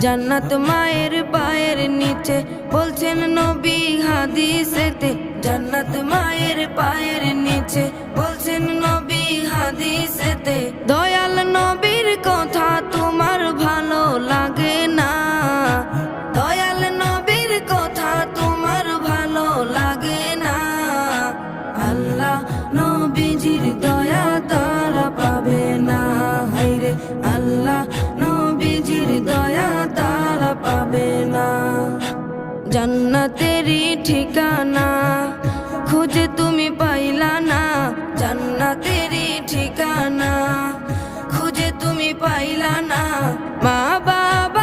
জান্নাত মায়ের পায়ের নিচে বলছেন নবী হাদিসেতে। জান্নাত মায়ের পায়ের নিচে বলছেন নবী হাদিসেতে। দয়াল নবীর কথা তোমার ভালো লাগে না, দয়াল নবীর কথা তোমার ভালো লাগে না। আল্লাহ নবীজির দয়া তারা পাবে না, হায়রে আল্লাহ নবীজির দয়া তারা পাবে না। জান্নাতেরই ঠিকানা খুঁজে তুমি পাইলা না, জান্নাতেরই ঠিকানা খুঁজে তুমি পাইলা না। মা বাবা